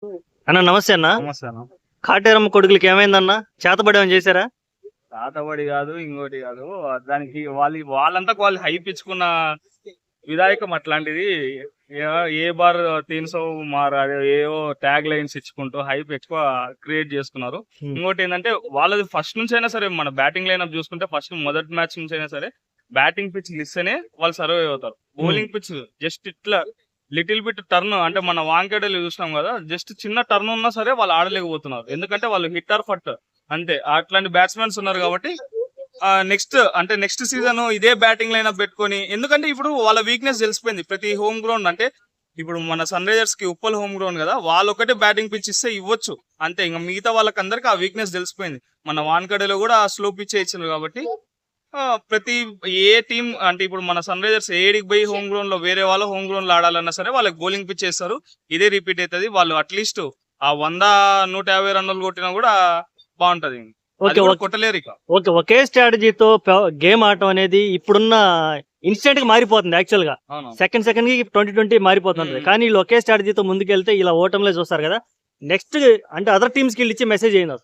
అన్న నమస్తే అన్న. నమస్తే అన్న. కాటేరమ్మ కొడుకులకి ఏమైందన్న? చేతబడి ఏమైనా చేశారా? తాతబడి కాదు, ఇంకోటి కాదు. దానికి వాళ్ళంతా వాళ్ళు హైప్ ఇచ్చుకున్న విధాయకం అట్లాంటిది. ఏ బార్ 300 మార్ అదే ఏవో ట్యాగ్ లైన్స్ ఇచ్చుకుంటూ హైప్ ఎక్కువ క్రియేట్ చేసుకున్నారు. ఇంకోటి ఏంటంటే వాళ్ళది ఫస్ట్ నుంచి అయినా సరే, మన బ్యాటింగ్ లైనప్ చూసుకుంటే ఫస్ట్ మొదటి మ్యాచ్ నుంచి అయినా సరే బ్యాటింగ్ పిచ్ ఇస్తేనే వాళ్ళు సర్వే అవుతారు. బౌలింగ్ పిచ్ జస్ట్ ఇట్లా లిటిల్ బిట్ టర్న్, అంటే మన వాంకేడలు చూసినాం కదా, జస్ట్ చిన్న టర్న్ ఉన్నా సరే వాళ్ళు ఆడలేకపోతున్నారు. ఎందుకంటే వాళ్ళు హిట్ ఆర్ ఫట్ అంతే. అట్లాంటి బ్యాట్స్మెన్స్ ఉన్నారు కాబట్టి నెక్స్ట్ సీజన్ ఇదే బ్యాటింగ్ లైన్ పెట్టుకొని, ఎందుకంటే ఇప్పుడు వాళ్ళ వీక్నెస్ తెలిసిపోయింది. ప్రతి హోమ్ గ్రౌండ్ అంటే ఇప్పుడు మన సన్ రైజర్స్ కి ఉప్పల్ హోమ్ గ్రౌండ్ కదా, వాళ్ళు ఒకటే బ్యాటింగ్ పిచ్ ఇస్తే ఇవ్వచ్చు అంతే. ఇంకా మిగతా వాళ్ళకందరికి ఆ వీక్నెస్ తెలిసిపోయింది. మన వాన్కడేలో కూడా స్లో పిచ్ ఇచ్చింది కాబట్టి ప్రతి ఏ టీం అంటే ఇప్పుడు మన సన్ రైజర్స్ ఏడికి పోయి హోమ్ గ్రౌండ్ లో వేరే వాళ్ళ హోమ్ గ్రౌండ్ లో ఆడాలన్నా సరే వాళ్ళకి బౌలింగ్ పిచ్ చేస్తారు. ఇదే రిపీట్ అవుతుంది. వాళ్ళు అట్లీస్ట్ ఆ 100-150 రన్నులు కొట్టినా కూడా బాగుంటది. అది కూడా కొట్టలేరు ఇక. ఓకే, ఒకే స్ట్రాటజీతో గేమ్ ఆడటం అనేది ఇప్పుడున్న ఇన్స్టెంట్ గా మారిపోతుంది. యాక్చువల్ గా సెకండ్ కి 2020 మారిపోతుంది. కానీ వీళ్ళు ఒకే స్ట్రాటజీతో ముందుకెళ్తే ఇలా ఓటంలో చూస్తారు కదా. నెక్స్ట్ అంటే అదర్ టీమ్స్ కి ఇచ్చే మెసేజ్ అయినా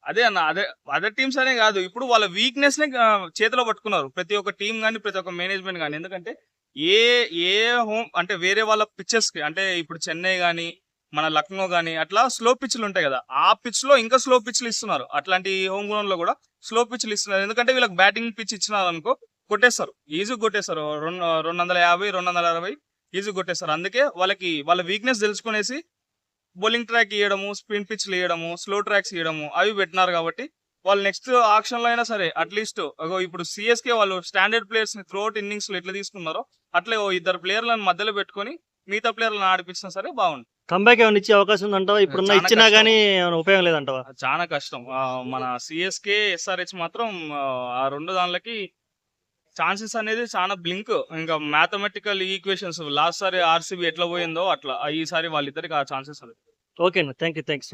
అదే అన్న, అదే అదర్ టీమ్స్ అనే కాదు, ఇప్పుడు వాళ్ళ వీక్నెస్ నే చేతిలో పట్టుకున్నారు ప్రతి ఒక్క టీం గానీ, ప్రతి ఒక్క మేనేజ్మెంట్ గానీ. ఎందుకంటే ఏ ఏ హోమ్ అంటే వేరే వాళ్ళ పిచ్చెస్ కి, అంటే ఇప్పుడు చెన్నై గానీ, మన లక్నో గానీ అట్లా స్లో పిచ్లు ఉంటాయి కదా, ఆ పిచ్ లో ఇంకా స్లో పిచ్లు ఇస్తున్నారు. అట్లాంటి హోమ్ గ్రౌండ్ లో కూడా స్లో పిచ్లు ఇస్తున్నారు. ఎందుకంటే వీళ్ళకి బ్యాటింగ్ పిచ్ ఇచ్చినారు అనుకో, కొట్టేస్తారు, ఈజీ కొట్టేస్తారు. 250, 260 ఈజీ కొట్టేస్తారు. అందుకే వాళ్ళ వీక్నెస్ తెలుసుకునేసి బౌలింగ్ ట్రాక్ ఇవ్వడము, స్పిన్ పిచ్లు ఇవ్వడము, స్లో ట్రాక్స్ ఇవ్వడము అవి పెట్టినారు. కాబట్టి వాళ్ళు నెక్స్ట్ ఆప్షన్ లో అయినా సరే అట్లీస్ట్ ఇప్పుడు సిఎస్కే వాళ్ళు స్టాండర్డ్ ప్లేయర్స్ ని త్రూఅవుట్ ఇన్నింగ్స్ లో ఎట్లా తీసుకున్నారో అట్లే ఇద్దరు ప్లేయర్లను మధ్యలో పెట్టుకొని మిగతా ప్లేయర్లను ఆడిపించినా సరే బాగుంది. కంబ్యాక్ ఏమైనా ఇచ్చే అవకాశం ఉందంటావా? ఇప్పుడున్న ఇచ్చినా గానీ ఉపయోగం లేదంటావా? చాలా కష్టం. మన సిఎస్కే ఎస్ఆర్హెచ్ మాత్రం ఆ రెండు దానిలకి ఛాన్సెస్ అనేది చాలా బ్లింక్. ఇంకా మ్యాథమెటికల్ ఈక్వేషన్స్. లాస్ట్ సారి ఆర్సీబీ ఎట్లా పోయిందో అట్లా ఈసారి వాళ్ళిద్దరికి ఆ ఛాన్సెస్. ఓకే అన్న, థ్యాంక్ యూ సో మచ్.